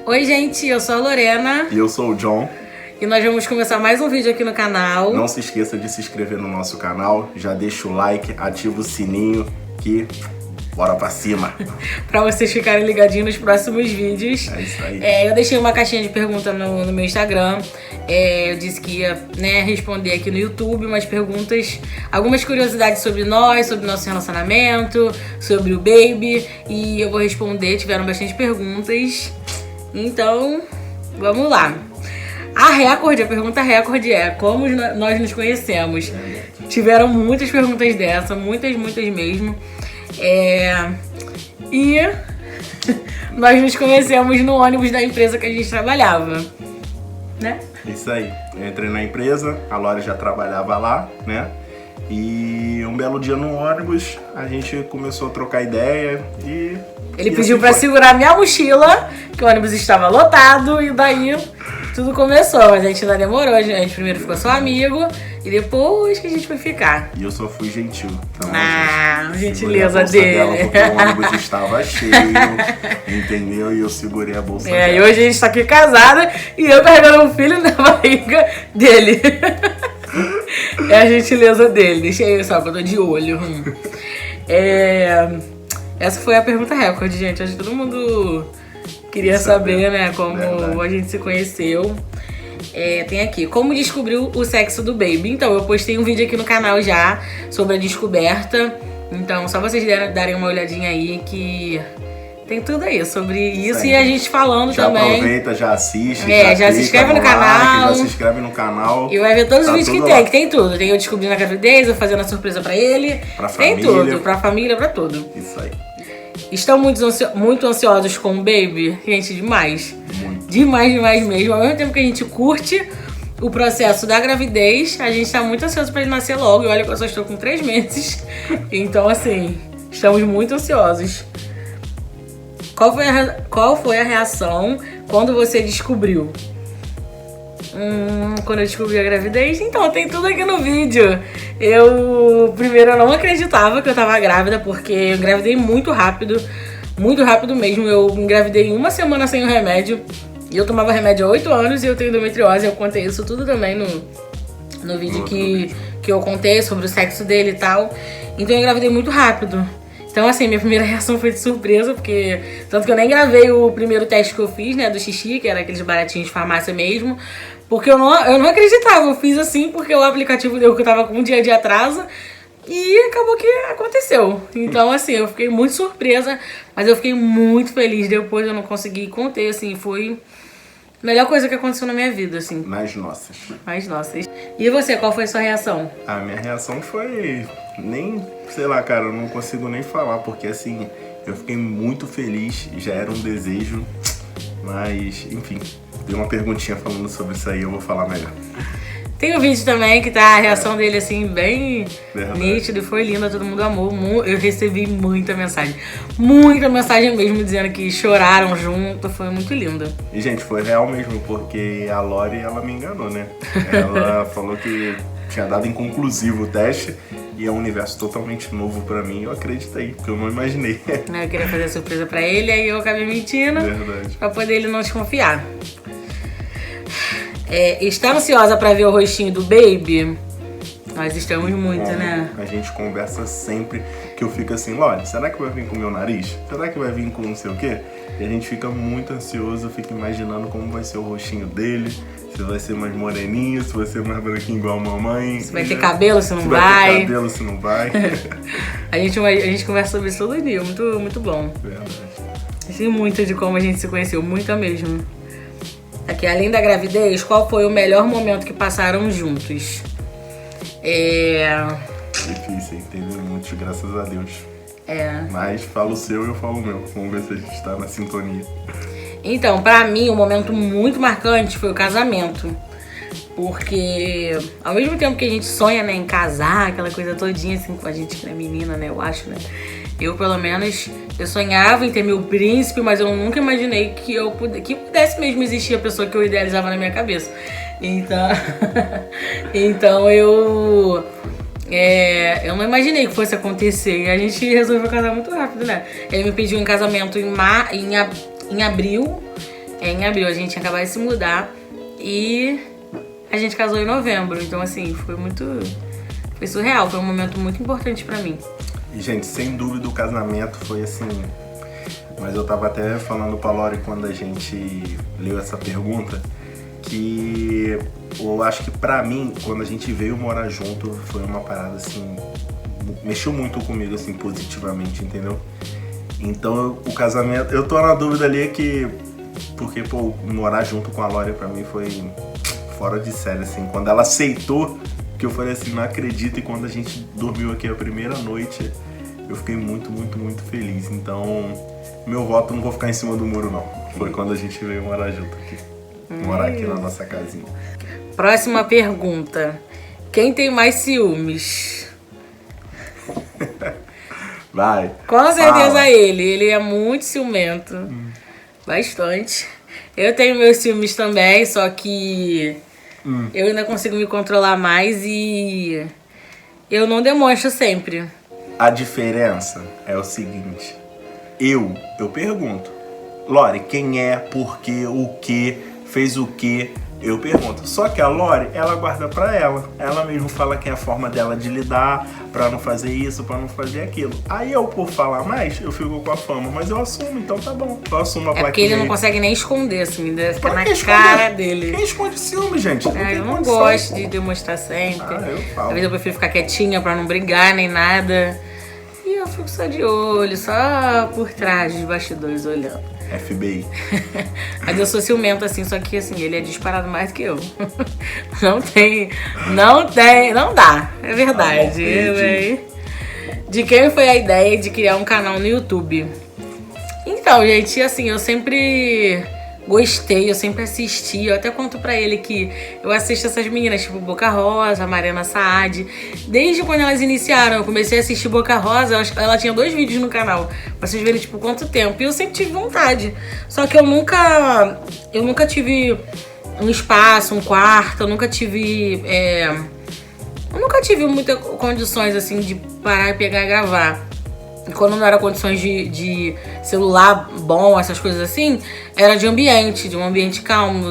Oi gente, eu sou a Lorena. E eu sou o John. E nós vamos começar mais um vídeo aqui no canal. Não se esqueça de se inscrever no nosso canal, já deixa o like, ativa o sininho que bora pra cima. Pra vocês ficarem ligadinhos nos próximos vídeos. É isso aí. Eu deixei uma caixinha de pergunta no meu Instagram. Eu disse que ia responder aqui no YouTube umas perguntas, algumas curiosidades sobre nós, sobre nosso relacionamento, sobre o Baby. E eu vou responder, tiveram bastante perguntas. Então, vamos lá. A pergunta recorde é: como nós nos conhecemos? Tiveram muitas perguntas dessa, muitas mesmo. E nós nos conhecemos no ônibus da empresa que a gente trabalhava, né? Isso aí. Eu entrei na empresa, a Lore já trabalhava lá, né? E um belo dia no ônibus, a gente começou a trocar ideia e... Ele pediu pra segurar minha mochila, que o ônibus estava lotado, e daí tudo começou. Mas a gente ainda demorou, a gente primeiro ficou só amigo, e depois que a gente foi ficar. E eu só fui gentil. Então, gentileza dele. Dela porque o ônibus estava cheio, entendeu? E eu segurei a bolsa dela. E hoje a gente tá aqui casada, e eu carregando um filho na barriga dele. É a gentileza dele. Deixa eu só, que eu tô de olho. Essa foi a pergunta recorde, gente. Acho que todo mundo queria saber, né, como a gente se conheceu. Tem aqui, como descobriu o sexo do Baby. Então, eu postei um vídeo aqui no canal já sobre a descoberta. Então, só vocês darem uma olhadinha aí que tem tudo aí sobre isso. E a gente falando já também. Aproveita, já assiste. Já se inscreve no canal. Já se inscreve no canal. E vai ver todos os vídeos que tem tudo. Tem eu descobrindo a gravidez, eu fazendo a surpresa pra ele. Tem tudo, pra família, pra tudo. Isso aí. Estão muito ansiosos com o Baby? Gente, demais. Muito. Demais mesmo. Ao mesmo tempo que a gente curte o processo da gravidez, a gente tá muito ansioso pra ele nascer logo. E olha que eu só estou com 3 meses. Então, assim, estamos muito ansiosos. Qual foi a reação quando você descobriu? Quando eu descobri a gravidez? Então, tem tudo aqui no vídeo. Primeiro, eu não acreditava que eu tava grávida, porque eu engravidei muito rápido mesmo. Eu engravidei em 1 semana sem o remédio. E eu tomava remédio há 8 anos e eu tenho endometriose. Eu contei isso tudo também no vídeo que eu contei sobre o sexo dele e tal. Então, eu engravidei muito rápido. Então, assim, minha primeira reação foi de surpresa, porque... Tanto que eu nem gravei o primeiro teste que eu fiz, né, do xixi, que era aqueles baratinhos de farmácia mesmo. Porque eu não acreditava, eu fiz assim porque o aplicativo deu que eu tava com um dia de atraso. E acabou que aconteceu. Então, assim, eu fiquei muito surpresa, mas eu fiquei muito feliz. Depois eu não consegui conter, assim, foi... a melhor coisa que aconteceu na minha vida, assim. Mais nossas. E você, qual foi a sua reação? A minha reação foi... sei lá, cara, eu não consigo nem falar, porque assim, eu fiquei muito feliz, já era um desejo, mas, enfim, tem uma perguntinha falando sobre isso aí, eu vou falar melhor. Tem um vídeo também que tá a reação dele, assim, bem nítida, e foi linda, todo mundo amou. Eu recebi muita mensagem mesmo, dizendo que choraram junto, foi muito lindo. E, gente, foi real mesmo, porque a Lore, ela me enganou, né? Ela falou que tinha dado inconclusivo o teste, e é um universo totalmente novo pra mim, eu acreditei, porque eu não imaginei. Eu queria fazer surpresa pra ele, aí eu acabei mentindo. Verdade. Pra poder ele não desconfiar. Está ansiosa pra ver o rostinho do Baby? Nós estamos muito, né? A gente conversa sempre, que eu fico assim, Lore, será que vai vir com o meu nariz? Será que vai vir com não sei o quê? E a gente fica muito ansioso, fica imaginando como vai ser o rostinho dele, se vai ser mais moreninho, se vai ser mais branquinho igual a mamãe. Se vai ter cabelo, se não vai. Vai ter cabelo, se não vai. a gente conversa sobre isso todo dia, muito bom. Verdade. Sei muito de como a gente se conheceu, muito mesmo. Aqui, além da gravidez, qual foi o melhor momento que passaram juntos? Difícil, entender muito, graças a Deus. Mas fala o seu e eu falo o meu. Vamos ver se a gente tá na sintonia. Então, pra mim, um momento muito marcante foi o casamento. Porque ao mesmo tempo que a gente sonha, né, em casar, aquela coisa todinha, assim, com a gente que é menina, né, eu acho, né? Eu, pelo menos, eu sonhava em ter meu príncipe, mas eu nunca imaginei que que pudesse mesmo existir a pessoa que eu idealizava na minha cabeça. Então eu não imaginei que fosse acontecer. E a gente resolveu casar muito rápido, né? Ele me pediu em casamento em abril. em abril. A gente tinha acabado de se mudar e a gente casou em novembro. Então, assim, foi surreal. Foi um momento muito importante pra mim. E, gente, sem dúvida o casamento foi assim... Mas eu tava até falando pra Lori quando a gente leu essa pergunta, que eu acho que pra mim, quando a gente veio morar junto, foi uma parada assim... Mexeu muito comigo, assim, positivamente, entendeu? Então, o casamento... Eu tô na dúvida ali que... Porque, pô, morar junto com a Lori pra mim foi fora de série, assim. Quando ela aceitou, que eu falei assim, não acredito. E quando a gente dormiu aqui a primeira noite, eu fiquei muito, muito, muito feliz. Então, meu voto não vou ficar em cima do muro, não. Foi quando a gente veio morar junto aqui. Morar aqui na nossa casinha. Próxima pergunta. Quem tem mais ciúmes? Vai. Com certeza fala. ele é muito ciumento. Bastante. Eu tenho meus ciúmes também, só que eu ainda consigo me controlar mais e eu não demonstro sempre. A diferença é o seguinte. Eu pergunto. Lori, quem é, por quê, o que, fez o quê? Eu pergunto. Só que a Lori, ela guarda pra ela. Ela mesmo fala que é a forma dela de lidar, pra não fazer isso, pra não fazer aquilo. Aí eu, por falar mais, eu fico com a fama. Mas eu assumo, então tá bom. Eu assumo a plaquinha. É porque ele não consegue nem esconder, assim, fica na Quem cara dele. Quem esconde ciúme, gente? Eu não gosto de demonstrar sempre. Eu falo. Às vezes eu prefiro ficar quietinha pra não brigar nem nada. E eu fico só de olho, só por trás dos bastidores olhando. FBI. Mas eu sou ciumenta, assim, só que assim, ele é disparado mais que eu. Não dá. É verdade. De quem foi a ideia de criar um canal no YouTube? Então, gente, assim, eu sempre gostei, eu sempre assisti. Eu até conto pra ele que eu assisto essas meninas, tipo Boca Rosa, Mariana Saad. Desde quando elas iniciaram, eu comecei a assistir Boca Rosa. Ela tinha 2 vídeos no canal, pra vocês verem, tipo, quanto tempo. E eu sempre tive vontade. Só que eu nunca tive um espaço, um quarto. Eu nunca tive muitas condições, assim, de parar e pegar e gravar. E quando não era condições de celular bom, essas coisas assim, era de um ambiente calmo,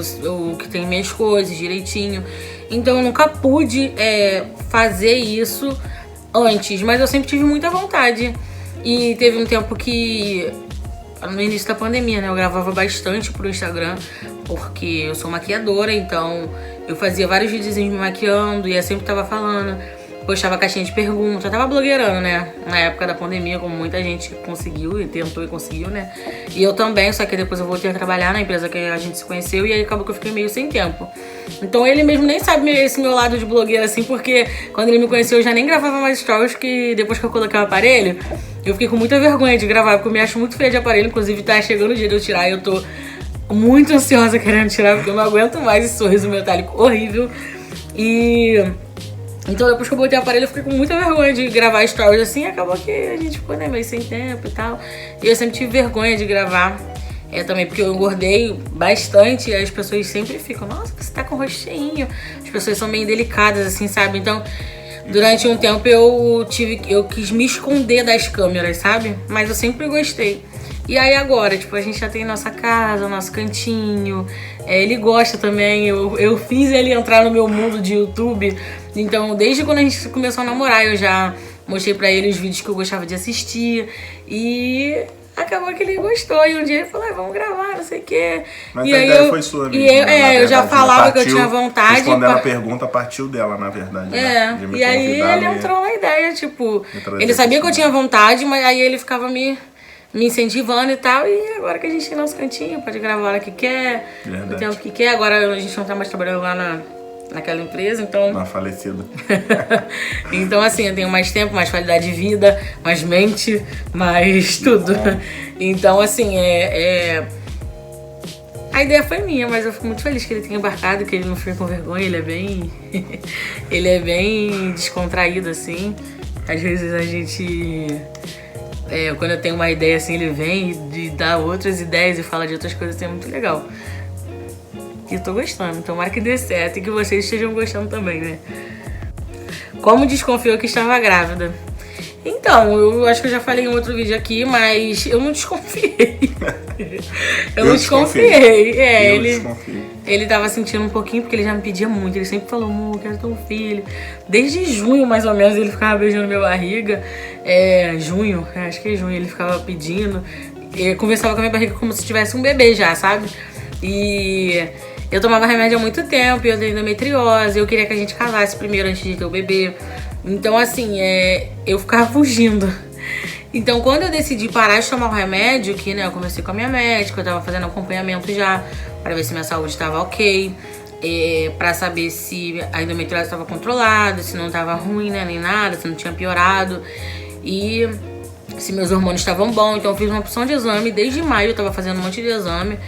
que tem minhas coisas direitinho. Então eu nunca pude fazer isso antes, mas eu sempre tive muita vontade. E teve um tempo que, no início da pandemia, né, eu gravava bastante pro Instagram, porque eu sou maquiadora, então eu fazia vários videozinhos me maquiando e eu sempre tava falando. Postava caixinha de perguntas, eu tava blogueirando, né? Na época da pandemia, como muita gente conseguiu e tentou e conseguiu, né? E eu também, só que depois eu voltei a trabalhar na empresa que a gente se conheceu e aí acabou que eu fiquei meio sem tempo. Então ele mesmo nem sabe esse meu lado de blogueira, assim, porque quando ele me conheceu eu já nem gravava mais stories, que depois que eu coloquei o aparelho, eu fiquei com muita vergonha de gravar, porque eu me acho muito feia de aparelho, inclusive tá chegando o dia de eu tirar e eu tô muito ansiosa querendo tirar, porque eu não aguento mais esse sorriso metálico horrível. Então depois que eu botei o aparelho eu fiquei com muita vergonha de gravar stories assim, acabou que a gente ficou, né, meio sem tempo e tal. E eu sempre tive vergonha de gravar, também porque eu engordei bastante e as pessoas sempre ficam, nossa, você tá com rostinho. As pessoas são meio delicadas assim, sabe? Então, durante um tempo eu quis me esconder das câmeras, sabe? Mas eu sempre gostei. E aí agora, tipo, a gente já tem nossa casa, nosso cantinho. Ele gosta também, eu fiz ele entrar no meu mundo de YouTube. Então, desde quando a gente começou a namorar, eu já mostrei pra ele os vídeos que eu gostava de assistir. E acabou que ele gostou. E um dia ele falou, vamos gravar, não sei o quê. Mas e a aí ideia foi sua mesmo, eu já falava que eu tinha vontade. Respondendo a pergunta, partiu dela, na verdade. Né? E aí ele entrou na ideia, tipo... Ele sabia que eu tinha vontade, mas aí ele ficava me incentivando e tal, e agora que a gente tem nosso cantinho, pode gravar a hora que quer, o tempo que quer. Agora a gente não tá mais trabalhando lá naquela empresa, então... Na falecida. Então, assim, eu tenho mais tempo, mais qualidade de vida, mais mente, mais tudo. Então, assim, a ideia foi minha, mas eu fico muito feliz que ele tenha embarcado, que ele não fica com vergonha, ele é bem descontraído, assim. Às vezes a gente... quando eu tenho uma ideia assim, ele vem e dá outras ideias e fala de outras coisas, assim, é muito legal. E eu tô gostando, tomara que dê certo e que vocês estejam gostando também, né? Como desconfiou que estava grávida? Então, eu acho que eu já falei em outro vídeo aqui, mas eu não desconfiei. Eu não desconfiei. Desconfiei. Ele tava sentindo um pouquinho, porque ele já me pedia muito. Ele sempre falou, amor, eu quero ter um filho. Desde junho, mais ou menos, ele ficava beijando minha barriga. Junho, acho que é junho, ele ficava pedindo. Eu conversava com a minha barriga como se tivesse um bebê já, sabe? E eu tomava remédio há muito tempo, eu tenho endometriose, eu queria que a gente casasse primeiro antes de ter o bebê. Então, assim, eu ficava fugindo. Então, quando eu decidi parar de tomar o remédio, que, né, eu conversei com a minha médica, eu tava fazendo acompanhamento já, para ver se minha saúde estava ok, para saber se a endometriose estava controlada, se não estava ruim, né, nem nada, se não tinha piorado, e se meus hormônios estavam bons. Então, eu fiz uma opção de exame, desde maio eu tava fazendo um monte de exame,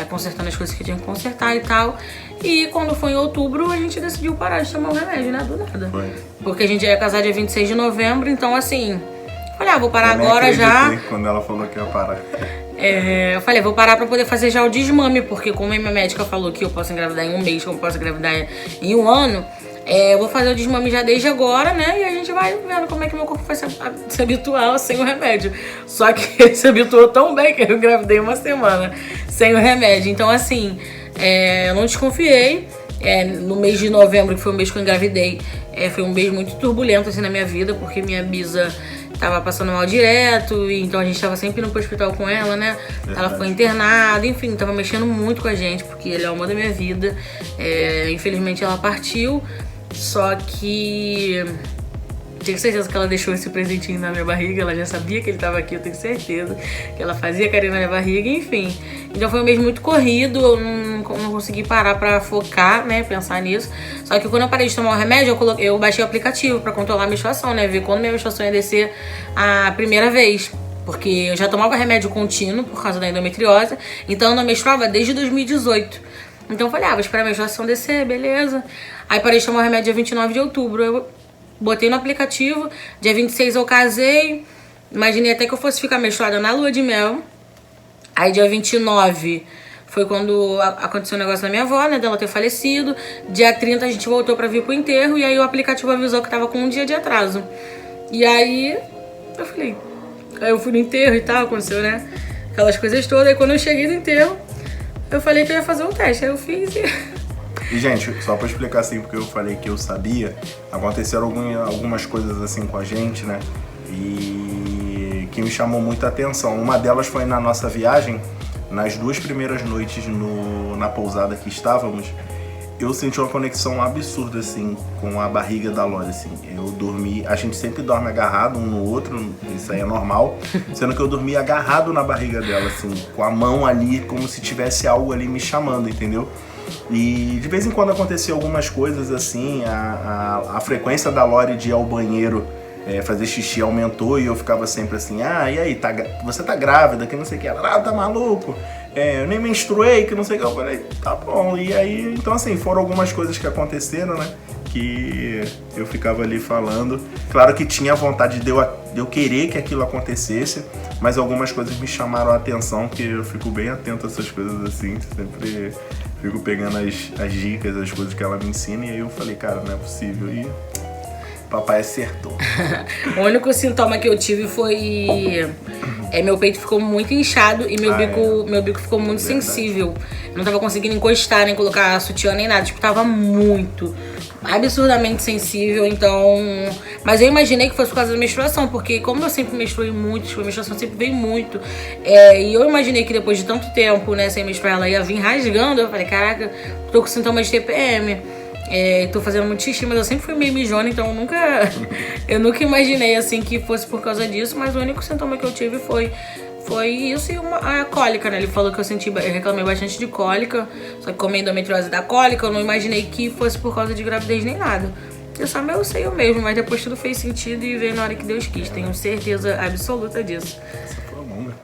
consertando as coisas que eu tinha que consertar e tal. E quando foi em outubro, a gente decidiu parar de tomar o remédio, né, do nada. Foi. Porque a gente ia casar dia 26 de novembro, então, assim... Falei, vou parar eu agora já. Quando ela falou que ia parar. Eu falei, vou parar pra poder fazer já o desmame, porque como a minha médica falou que eu posso engravidar em um mês, que eu posso engravidar em um ano, eu vou fazer o desmame já desde agora, né? E a gente vai vendo como é que meu corpo vai se habituar sem o remédio. Só que ele se habituou tão bem que eu engravidei uma semana sem o remédio. Então, assim, eu não desconfiei. No mês de novembro, que foi o mês que eu engravidei, foi um mês muito turbulento assim na minha vida, porque minha bisa tava passando mal direto, e então a gente tava sempre indo pro hospital com ela, né? Verdade. Ela foi internada, enfim, tava mexendo muito com a gente, porque ele é o amor da minha vida. Infelizmente ela partiu, só que tenho certeza que ela deixou esse presentinho na minha barriga, ela já sabia que ele tava aqui, eu tenho certeza que ela fazia carinho na minha barriga, enfim. Então foi um mês muito corrido, eu não consegui parar pra focar, né, pensar nisso. Só que quando eu parei de tomar o remédio, eu baixei o aplicativo pra controlar a menstruação, né, ver quando minha menstruação ia descer a primeira vez. Porque eu já tomava remédio contínuo por causa da endometriose, então eu não menstruava desde 2018. Então eu falei, vou esperar a menstruação descer, beleza. Aí parei de tomar o remédio dia 29 de outubro, eu botei no aplicativo, dia 26 eu casei, imaginei até que eu fosse ficar menstruada na lua de mel. Aí dia 29 foi quando aconteceu um negócio na minha avó, né, dela ter falecido. Dia 30 a gente voltou pra vir pro enterro, e aí o aplicativo avisou que tava com um dia de atraso. E aí eu falei, aí eu fui no enterro e tal, aconteceu, né, aquelas coisas todas. Aí quando eu cheguei no enterro, eu falei que eu ia fazer um teste, aí eu fiz E, gente, só pra explicar assim, porque eu falei que eu sabia, aconteceram algumas coisas assim com a gente, né? E que me chamou muita atenção. Uma delas foi na nossa viagem, nas 2 primeiras noites na pousada que estávamos, eu senti uma conexão absurda, assim, com a barriga da Lore, assim. Eu dormi, a gente sempre dorme agarrado um no outro, isso aí é normal, sendo que eu dormi agarrado na barriga dela, assim, com a mão ali, como se tivesse algo ali me chamando, entendeu? E de vez em quando acontecia algumas coisas assim, a frequência da Lore de ir ao banheiro fazer xixi aumentou, e eu ficava sempre assim, e aí, você tá grávida, que não sei o que, ela, tá maluco, eu nem menstruei, que não sei o que, eu falei, tá bom, e aí, então assim, foram algumas coisas que aconteceram, né, que eu ficava ali falando, claro que tinha vontade de eu querer que aquilo acontecesse, mas algumas coisas me chamaram a atenção, que eu fico bem atento a essas coisas assim, sempre fico pegando as dicas, as coisas que ela me ensina, e aí eu falei, cara, não é possível, e papai acertou. O único sintoma que eu tive foi... meu peito ficou muito inchado e meu bico ficou muito sensível. Eu não tava conseguindo encostar, nem colocar sutiã, nem nada. Tipo, tava muito, absurdamente sensível, então... Mas eu imaginei que fosse por causa da menstruação, porque como eu sempre menstruei muito, tipo, a menstruação sempre veio muito. E eu imaginei que depois de tanto tempo, né, sem menstruar, ela ia vir rasgando. Eu falei, caraca, tô com sintomas de TPM. Tô fazendo muito xixi, mas eu sempre fui meio mijona, então eu nunca imaginei assim que fosse por causa disso, mas o único sintoma que eu tive foi isso e a cólica, né? Ele falou que eu reclamei bastante de cólica, só que como a endometriose da cólica, eu não imaginei que fosse por causa de gravidez nem nada. Eu só meio sei eu mesmo, mas depois tudo fez sentido e veio na hora que Deus quis, tenho certeza absoluta disso.